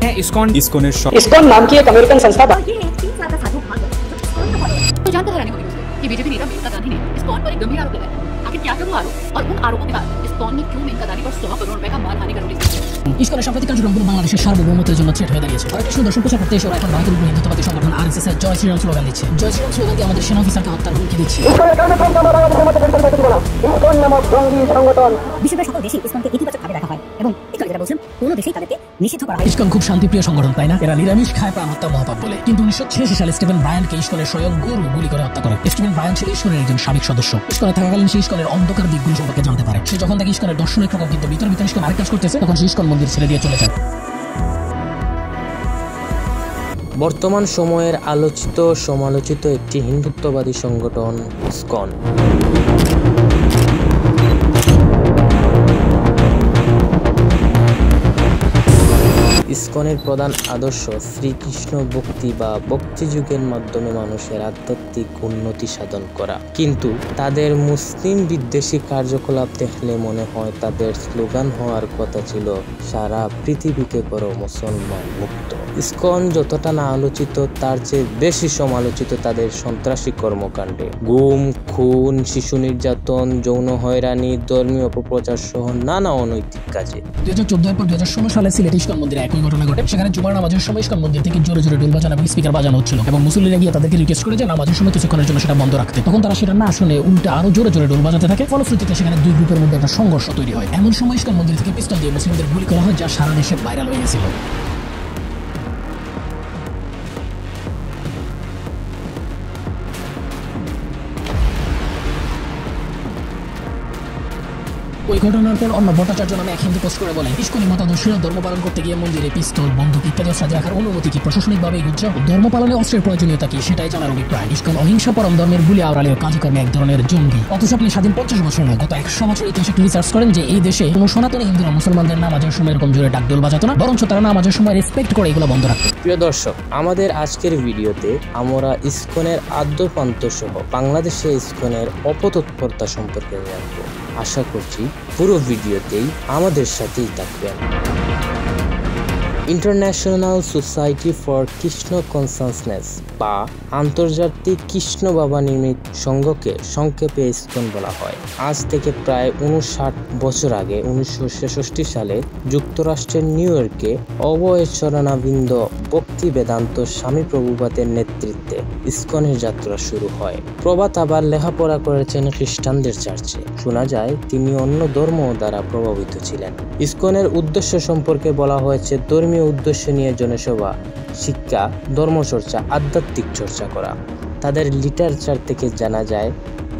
हैं ISKCON. ISKCON नाम की एक अमेरिकन संस्था ये एक 3 साल का साधु भाग तो जानते हैरानी होगी कि बीजेपी नेता मेनका गांधी ने इस्कॉन पर एक गंभीर आरोप लगाया। आखिर क्या वो आरोप और उन आरोपों के बाद इस्कॉन ने क्यों मेनका गांधी पर 100 करोड़ रुपए का मानहानि का नोटिस दिया? ইসকনের সাম্প্রতিক কার্যক্রমগুলো বাংলাদেশের সার্বভৌমত্বের জন্য থ্রেট হয়ে দাঁড়িয়েছে। হরে কৃষ্ণ দর্শন প্রচার করতে এসে এখন ভারতের উপর হিন্দুত্ববাদী সংগঠন আরএসএস এর জয় শ্রীরাম স্লোগান দিচ্ছে। জয় শ্রীরাম স্লোগান দিয়ে আমাদের সেনা অফিসারকে হত্যার হুমকি দিচ্ছে। বিশ্বের সকল দেশে ইসকনকে ইতিবাচকভাবে দেখা হয় এবং এখানে বলছেন কোন দেশেই তাদেরকে নিষিদ্ধ করা হয়। ইসকন খুব শান্তিপ্রিয় সংগঠন, তাই না? এরা নিরামিষ খায়, প্রাণ হত্যা মহাপাপ বলে। কিন্তু 1986 সালে স্টিভেন ব্রায়ানকে ইসকনের স্বয়ং গুরু গুলি করে হত্যা করে। স্টিভেন ব্রায়ান ছিল ইসকনের একজন সাবেক সদস্য। ইসকনে থাকাকালীন সে ইসকনের অন্ধকার দিকগুলো সম্পর্কে জানতে পারে। সে যখন তাকে ইসকনের দর্শনের প্রকল্প কিন্তু ভিতরে ইসকন আরেক কাজ করতেছে, তখন সে ইসকন মন্দির ছেড়ে দিয়ে চলে যায়। বর্তমান সময়ের আলোচিত সমালোচিত একটি হিন্দুত্ববাদী সংগঠন ইসকন। ইসকনের প্রধান আদর্শ শ্রীকৃষ্ণ ভক্তি বা ভক্তিযুগের মাধ্যমে মানুষের আধ্যাত্মিক উন্নতি সাধন করা। কিন্তু তাদের মুসলিম বিদ্বেষী কার্যকলাপ দেখলে মনে হয় তাদের স্লোগান হওয়ার কথা ছিল সারা পৃথিবীকে করো মুসলমান মুক্ত। ইসকন যতটা না আলোচিত তার চেয়ে বেশি সমালোচিত তাদের সন্ত্রাসী কর্মকাণ্ডে। গুম, খুন, শিশু নির্যাতন, যৌন হয়রানি, ধর্মীয় অপপ্রচার সহ নানা অনৈতিক কাজে। 2014 পর 2016 সালে সিলেট ইসকন মন্দিরে একই ঘটনা ঘটে। সেখানে জুমার নামাজের সময় ইসকন মন্দির থেকে জোরে জোরে ঢোল বাজানো এবং স্পিকার বাজানো হচ্ছিল এবং মুসল্লিরা গিয়ে তাদেরকে রিকোয়েস্ট করে যে নামাজের সময় কিছুক্ষণের জন্য সেটা বন্ধ রাখতে। তখন তারা সেটা না শুনে উল্টা আরো জোরে জোরে ঢোল বাজাতে থাকে। ফলশ্রুতিতে সেখানে দুই গ্রুপের মধ্যে একটা সংঘর্ষ তৈরি হয়। এমন সময় ইসকন মন্দির থেকে পিস্তল দিয়ে মুসলিমদের গুলি করা হয়, যা সারা দেশে ভাইরাল হয়ে গেছিল। ওই ঘটনার পর অন্য ভট্টাচার্য নামে এক হিন্দু পোস্ট করে বলেন, ইসকনি মতাদর্শীরা ধর্ম পালন করতে গিয়ে মন্দিরে পিস্তল, বন্দুক ইত্যাদি অস্ত্র রাখার অনুমতি কি? প্রশাসনিকভাবে উৎসাহ ধর্ম পালনে অস্ত্রের প্রয়োজনীয়তা কি সেটাই জানার অভিপ্রায়। ইসকন অহিংসা পরম ধর্মের বুলি আওড়ালেও কাজকর্মে এক ধরনের জঙ্গি। অথচ আপনি স্বাধীন 50 বছর নয়, গত 100 বছর ইতিহাসে রিসার্চ করেন যে এই দেশে কোনো সনাতনী হিন্দুরা মুসলমানদের নামাজের সময় এরকম জোরে ডাকডোল বাজাতো না, বরঞ্চ তারা নামাজের সময় রেসপেক্ট করে এগুলো বন্ধ রাখতো। প্রিয় দর্শক, আমাদের আজকের ভিডিওতে আমরা ইসকনের আদ্যপান্ত সহ বাংলাদেশে ইসকনের অপতৎপরতা সম্পর্কে জানব। আশা করছি পুরো ভিডিওতেই আমাদের সাথেই থাকবেন। International society for Krishna consciousness বা আন্তর্জাতিক কৃষ্ণ বাবা নির্মিত সংঘকে সংক্ষেপে ইসকন বলা হয়। আজ থেকে প্রায় 59 বছর আগে 1966 সালে যুক্তরাষ্ট্রের নিউ ইয়র্কে অবহেচরণাবৃন্দ ভক্তি বেদান্ত স্বামী প্রভুপাদের নেতৃত্বে ইসকনের যাত্রা শুরু হয়। প্রভাত আবার লেখাপড়া করেছেন খ্রিস্টানদের চার্চে। শোনা যায় তিনি অন্য ধর্ম দ্বারা প্রভাবিত ছিলেন। ইসকনের উদ্দেশ্য সম্পর্কে বলা হয়েছে ধর্মীয় উদ্দেশ্য নিয়ে জনসভা, শিক্ষা, ধর্মচর্চা, আধ্যাত্মিক চর্চা করা। তাদের লিটারেচার থেকে জানা যায়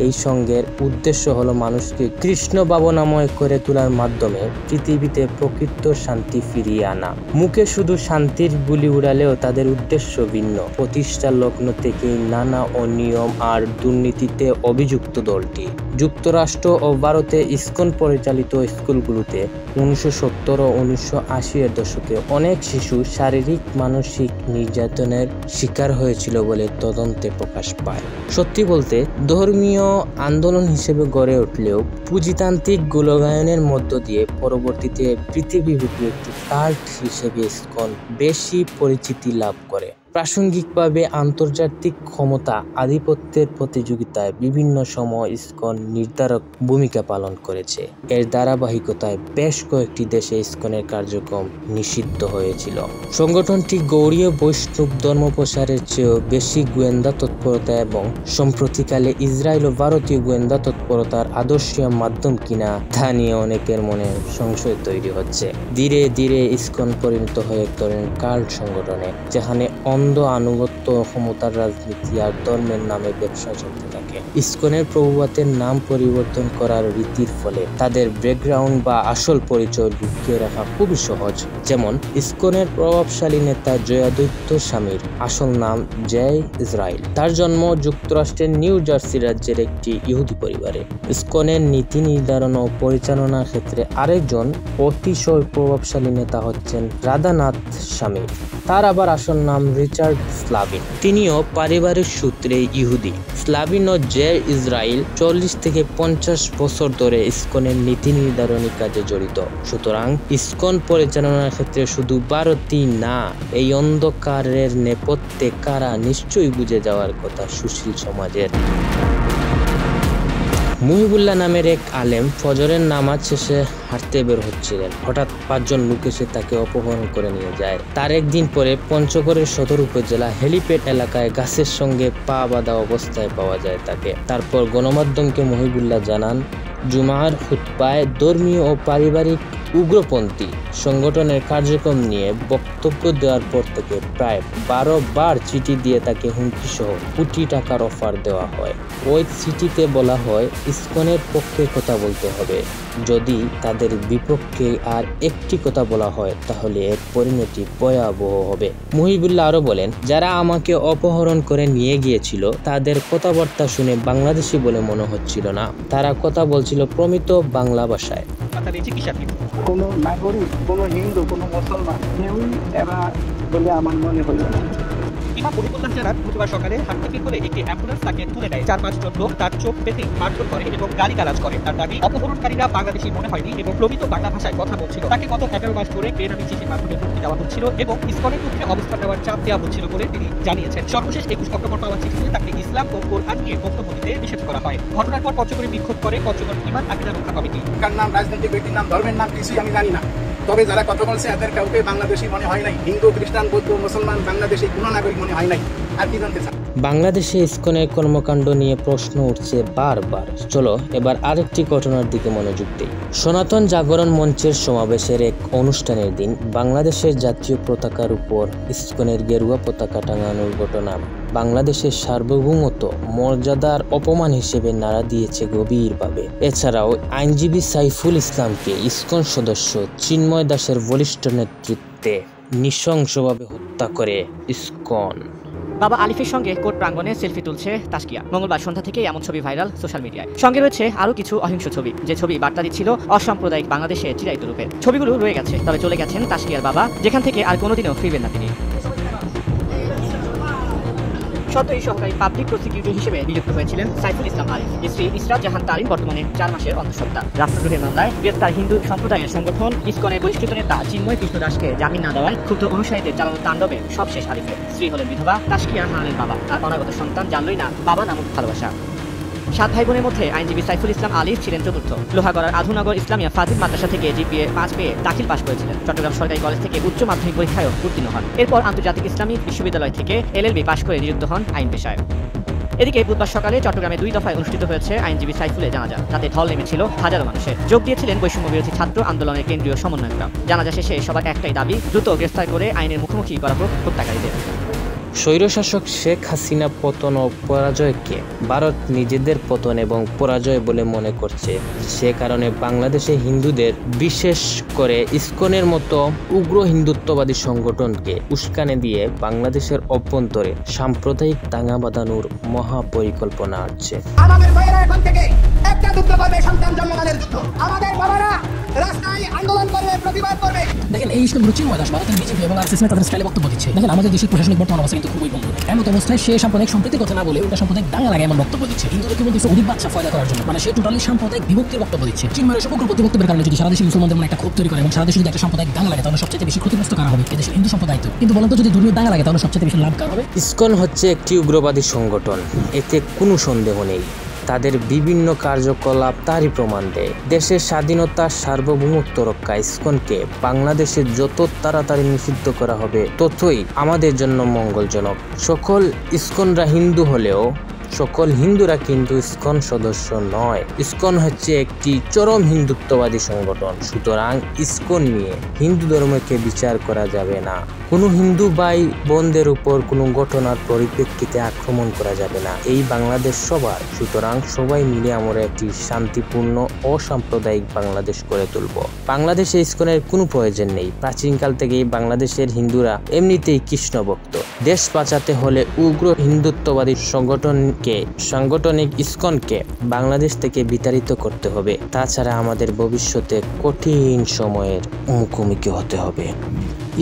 এই সংঘের উদ্দেশ্য হলো মানুষকে কৃষ্ণ ভাবনাময় করে তোলার মাধ্যমে পৃথিবীতে প্রকৃত শান্তি ফিরিয়ে আনা। মুখে শুধু শান্তির বুলি উড়ালেও তাদের উদ্দেশ্য ভিন্ন। প্রতিষ্ঠা লগ্ন থেকেই নানা অনিয়ম আর দুর্নীতিতে অভিযুক্ত দলটি। যুক্তরাষ্ট্র ও ভারতে ইসকন পরিচালিত স্কুলগুলোতে 1970 ও 1980 এর দশকে অনেক শিশু শারীরিক মানসিক নির্যাতনের শিকার হয়েছিল বলে তদন্তে প্রকাশ পায়। সত্যি বলতে ধর্মীয় আন্দোলন হিসেবে গড়ে উঠলেও পুঁজিতান্ত্রিক গোলগায়নের মধ্য দিয়ে পরবর্তীতে পৃথিবীব্যাপী একটি কাল্ট হিসেবে ইসকন বেশি পরিচিতি লাভ করে। প্রাসঙ্গিকভাবে আন্তর্জাতিক ক্ষমতা আধিপত্যের প্রতিযোগিতায় বিভিন্ন সময় ইসকন নির্ধারক ভূমিকা পালন করেছে। এর ধারাবাহিকতায় বেশ কয়েকটি দেশে ইসকনের কার্যক্রম নিষিদ্ধ হয়েছিল। সংগঠনটি গৌড়ীয় বৈষ্ণব ধর্ম প্রসারের চেয়েও বেশি গোয়েন্দা তৎপরতা এবং সম্প্রতিকালে ইসরায়েল ও ভারতীয় গোয়েন্দা তৎপরতার আদর্শীয় মাধ্যম কিনা তা নিয়ে অনেকের মনে সংশয় তৈরি হচ্ছে। ধীরে ধীরে ইসকন পরিণত হয়ে এক ধরনের কাল্ট সংগঠনে, যেখানে অন্ধ আনুগত্য, ক্ষমতার রাজনীতি আর ধর্মের নামে ব্যবসা চলতে থাকে। ইসকনের প্রভুপাতের নাম পরিবর্তন করার রীতির ফলে তাদের ব্যাকগ্রাউন্ড বা আসল পরিচয় লুকিয়ে রাখা খুবই সহজ। যেমন ইসকনের প্রভাবশালী নেতা জয়াদৈত্য স্বামীর আসল নাম জয় ইসরায়েল। তার জন্ম যুক্তরাষ্ট্রের নিউ জার্সি রাজ্যের একটি ইহুদি পরিবারে। ইসকনের নীতি নির্ধারণ ও পরিচালনার ক্ষেত্রে আরেকজন অতিশয় প্রভাবশালী নেতা হচ্ছেন রাধানাথ স্বামী। তার আবার আসল নাম রিচার্ড স্লাভিন। তিনিও পারিবারিক সূত্রে ইহুদি। স্লাভিন ও জের ইসরায়েল 40 থেকে 50 বছর ধরে ইসকনের নীতি নির্ধারণী কাজে জড়িত। সুতরাং ইসকন পরিচালনার ক্ষেত্রে শুধু ভারতই না, এই অন্ধকারের নেপথ্যে কারা নিশ্চয়ই বুঝে যাওয়ার কথা সুশীল সমাজের। মুহিবুল্লাহ নামের এক আলেম ফজরের নামাজ শেষে হাঁটতে বের হচ্ছিলেন। হঠাৎ 5 জন লোক এসে তাকে অপহরণ করে নিয়ে যায়। তার একদিন পরে পঞ্চগড়ের সদর উপজেলা হেলিপ্যাড এলাকায় গাছের সঙ্গে পা বাঁধা অবস্থায় পাওয়া যায় তাকে। তারপর গণমাধ্যমকে মুহিবুল্লাহ জানান, জুমার খুতবায় ধর্মীয় ও পারিবারিক উগ্রপন্থী সংগঠনের কার্যক্রম নিয়ে বক্তব্য দেওয়ার পর থেকে প্রায় 12 বার চিঠি দিয়ে তাকে হুমকি সহ কোটি টাকার অফার দেওয়া হয়। ওই চিঠিতে বলা হয় ইসকনের পক্ষে কথা বলতে হবে, যদি তাদের বিপক্ষে আর একটি কথা বলা হয় তাহলে এর পরিণতি ভয়াবহ হবে। মুহিবুল্লাহ আরো বলেন, যারা আমাকে অপহরণ করে নিয়ে গিয়েছিল তাদের কথাবার্তা শুনে বাংলাদেশি বলে মনে হচ্ছিল না, তারা কথা বলছিল প্রমিত বাংলা ভাষায়। কোনো নাগরিক, কোনো হিন্দু, কোনো মুসলমান কেউই এরা বলে আমার মনে হলো না। ইমাম মুহিবুল্লাহ জানান, বুধবার সকালে হাঁটতে বের করে একটি অ্যাম্বুলেন্স তাকে তুলে নেয়। 4-5 জন লোক তার চোখ পেতে মারধর করে এবং গালিগালাজ করে। তার দাবি, অপহরণকারীরা বাংলাদেশি মনে হয়নি এবং প্রমিত বাংলা ভাষায় কথা বলছিল। তাকে গত 11 মাস ধরে বেনামি চিঠির মাধ্যমে হুমকি দেওয়া হচ্ছিল এবং ইসকনের পক্ষে অবস্থান নেওয়ার চাপ দেওয়া হচ্ছিল বলে তিনি জানিয়েছেন। সর্বশেষ 21 অক্টোবর পাওয়া চিঠিতে তাকে ইসলাম ও কোরআন নিয়ে বক্তব্য দিতে নিষেধ করা হয়। ঘটনার পর পঞ্চগড়ে বিক্ষোভ করে পঞ্চগড় ইমান আকিদা রক্ষা কমিটি। কার নাম, রাজনৈতিক ব্যক্তির নাম, ধর্মের নাম কিছুই আমি জানি না, তবে যারা কথা বলছে এদের কাউকে বাংলাদেশি মনে হয় নাই। হিন্দু, খ্রিস্টান, বৌদ্ধ, মুসলমান বাংলাদেশি কোনো নাগরিক মনে হয় নাই। আর কি জানতে চান? বাংলাদেশে ইসকনের কর্মকাণ্ড নিয়ে প্রশ্ন উঠছে বারবার। চলো এবার আরেকটি ঘটনার দিকে মনোযোগ দিই। সনাতন জাগরণ মঞ্চের সমাবেশের এক অনুষ্ঠানের দিন বাংলাদেশের জাতীয় পতাকার উপর ইসকনের গেরুয়া পতাকা টাঙানোর ঘটনা বাংলাদেশের সার্বভৌমত্ব মর্যাদার অপমান হিসেবে নাড়া দিয়েছে গভীরভাবে। এছাড়াও আইনজীবী সাইফুল ইসলামকে ইসকন সদস্য চিন্ময় দাসের বলিষ্ঠ নেতৃত্বে নৃশংসভাবে হত্যা করে ইসকন। বাবা আলিফের সঙ্গে কোর্ট প্রাঙ্গণে সেলফি তুলছে তাসকিয়া। মঙ্গলবার সন্ধ্যা থেকে এমন ছবি ভাইরাল সোশ্যাল মিডিয়ায়। সঙ্গে রয়েছে আরও কিছু অহিংস ছবি, যে ছবি বার্তা দিচ্ছিল অসাম্প্রদায়িক বাংলাদেশে চিরায়ত রূপে। ছবিগুলো রয়ে গেছে, তবে চলে গেছেন তাসকিয়ার বাবা, যেখান থেকে আর কোনোদিনও ফিরবেন না তিনি। সদ্যই সহকারী পাবলিক প্রসিকিউটর হিসেবে নিযুক্ত হয়েছিলেন সাইফুল ইসলাম আলিফ। স্ত্রী ইসরাত জাহান তারিন বর্তমানে 4 মাসের অন্তঃসত্ত্বা। রাষ্ট্রদ্রোহের মামলায় গ্রেপ্তার হিন্দু সম্প্রদায়ের সংগঠন ইসকনের বহিষ্কৃত নেতা চিন্ময় কৃষ্ণ দাসকে জামিন না দেওয়ায় ক্ষুব্ধ অনুসারীদের চালানো তাণ্ডবে সবশেষ আলিফের। স্ত্রী হলেন বিধবা তাসকিয়া হানানের বাবা, আর অনাগত সন্তান জানলই না বাবা নামক ভালোবাসা। 7 ভাই বোনের মধ্যে আইনজীবী সাইফুল ইসলাম আলিফ ছিলেন চতুর্থ। লোহাগড়ার আধুনগর ইসলামিয়া ফাজিল মাদ্রাসা থেকে জিপিএ 5 পেয়ে দাখিল পাশ করেছিলেন। চট্টগ্রাম সরকারি কলেজ থেকে উচ্চ মাধ্যমিক পরীক্ষায়ও উত্তীর্ণ হন। এরপর আন্তর্জাতিক ইসলামিক বিশ্ববিদ্যালয় থেকে এলএলবি পাশ করে নিযুক্ত হন আইন পেশায়। এদিকে বুধবার সকালে চট্টগ্রামে 2 দফায় অনুষ্ঠিত হয়েছে আইনজীবী সাইফুলের জানাজা। তাতে ঢল নেমেছিল হাজারো মানুষের। যোগ দিয়েছিলেন বৈষম্য বিরোধী ছাত্র আন্দোলনের কেন্দ্রীয় সমন্বয়করা। জানাজা শেষে সবার একটাই দাবি, দ্রুত গ্রেফতার করে আইনের মুখোমুখি করা হোক হত্যাকারীদের। স্বৈরশাসক শেখ হাসিনা পতন ও পরাজয়কে ভারত নিজেদের পতন এবং পরাজয় বলে মনে করছে। সে কারণে বাংলাদেশে হিন্দুদের, বিশেষ করে ইসকনের মতো উগ্র হিন্দুত্ববাদী সংগঠনকে উস্কানি দিয়ে বাংলাদেশের অভ্যন্তরে সাম্প্রদায়িক দাঙ্গা বাঁধানোর মহাপরিকল্পনা আছে। আমাদের ভাইয়েরা এখন থেকে একটা যুদ্ধ করবে, সন্তান জন্মদানের যুদ্ধ। আমাদের বাবারা রাস্তায় আন্দোলন করবে, প্রতিবাদ করবে। দেখেন, এই ইসকন চিন্ময় দাস ভারতের বিজেপি এবং আরএসএস নেতাদের স্টাইলে বক্তব্য দিচ্ছে। দেখেন, আমাদের দেশের প্রশাসনিক বর্তমান অবস্থা কিন্তু খুবই বন্ধু। এমন অবস্থায় সে সাম্প্রদায়িক সম্প্রীতির কথা না বলে ওটা সাম্প্রদায়িক দাঙ্গা লাগে এমন বক্তব্য দিচ্ছে। হিন্দুদেরকে বলতেছে অধিক বাচ্চা ফয়দা করার জন্য, মানে সে টোটালি সাম্প্রদায়িক বিভক্তির বক্তব্য দিচ্ছে। চিন্ময়ের সব বক্তব্যের কারণে যদি সারা দেশের মুসলমানদের মনে একটা ক্ষোভ তৈরি করে এবং সারা দেশে যদি একটা সাম্প্রদায়িক দাঙ্গা লাগে, তাহলে সবচেয়ে বেশি ক্ষতিগ্রস্ত কারা হবে? এদেশের হিন্দু সম্প্রদায়। কিন্তু বলতো যদি ধর্মীয় দাঙ্গা লাগে তাহলে সবচেয়ে বেশি লাভ কার হবে? ইসকন হচ্ছে একটি উগ্রবাদী সংগঠন, এতে কোনো সন্দেহ নেই। তাদের বিভিন্ন কার্যকলাপ তারই প্রমাণ দেয়। দেশের স্বাধীনতা, সার্বভৌমত্ব রক্ষা ইসকনকে বাংলাদেশে যত তাড়াতাড়ি নিষিদ্ধ করা হবে ততই আমাদের জন্য মঙ্গলজনক। সকল ইসকনরা হিন্দু হলেও সকল হিন্দুরা কিন্তু ইসকন সদস্য নয়। ইসকন হচ্ছে একটি চরম হিন্দুত্ববাদী সংগঠন। সুতরাং ইসকন নিয়ে হিন্দু ধর্মকে বিচার করা যাবে না। কোনো হিন্দু ভাই বোনদের উপর কোনো ঘটনার পরিপ্রেক্ষিতে আক্রমণ করা যাবে না। এই বাংলাদেশ সবার। সুতরাং সবাই মিলে আমরা একটি শান্তিপূর্ণ অসাম্প্রদায়িক বাংলাদেশ করে তুলব। বাংলাদেশে ইসকনের কোনো প্রয়োজন নেই। প্রাচীনকাল থেকেই বাংলাদেশের হিন্দুরা এমনিতেই কৃষ্ণ ভক্ত। দেশ বাঁচাতে হলে উগ্র হিন্দুত্ববাদী সাংগঠনিক ইসকনকে বাংলাদেশ থেকে বিতাড়িত করতে হবে। তাছাড়া আমাদের ভবিষ্যতে কঠিন সময়ের মুখোমুখি হতে হবে।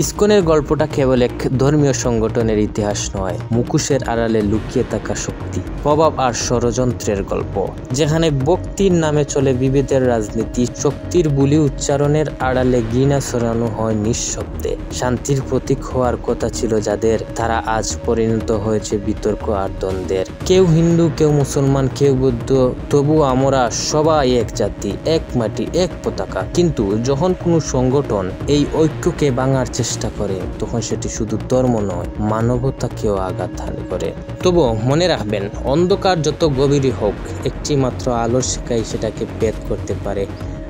ইসকনের গল্পটা কেবল এক ধর্মীয় সংগঠনের ইতিহাস নয়, মুখোশের আড়ালে লুকিয়ে থাকা শক্তি, প্রভাব আর ষড়যন্ত্রের গল্প, যেখানে ভক্তির নামে চলে বিভেদের রাজনীতি, শক্তির বুলি উচ্চারণের আড়ালে ঘৃণা ছড়ানো হয় নিঃশব্দে। শান্তির প্রতীক হওয়ার কথা ছিল যাদের, তারা আজ পরিণত হয়েছে বিতর্ক আর দ্বন্দ্বের। কেউ হিন্দু, কেউ মুসলমান, কেউ বৌদ্ধ, তবু আমরা সবাই এক জাতি, এক মাটি, এক পতাকা। কিন্তু যখন কোনো সংগঠন এই ঐক্যকে ভাঙার চেষ্টা করে, তখন সেটি শুধু ধর্ম নয়, মানবতাকেও আঘাত হানি করে। তবু মনে রাখবেন, অন্ধকার যত গভীরই হোক, একটি মাত্র আলোর শিখাই সেটাকে ভেদ করতে পারে।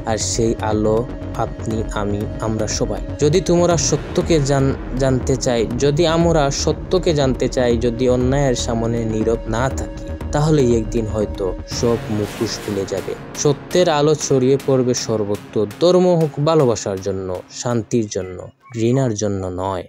আর সেই আলো আপনি, আমি, আমরা সবাই। যদি তোমরা সত্যকে জানতে চাই, যদি আমরা সত্যকে জানতে চাই, যদি অন্যায়ের সামনে নীরব না থাকি, তাহলেই একদিন হয়তো সব মুখোশ খুলে যাবে। সত্যের আলো ছড়িয়ে পড়বে সর্বত্র। ধর্ম হোক ভালোবাসার জন্য, শান্তির জন্য, ঘৃণার জন্য নয়।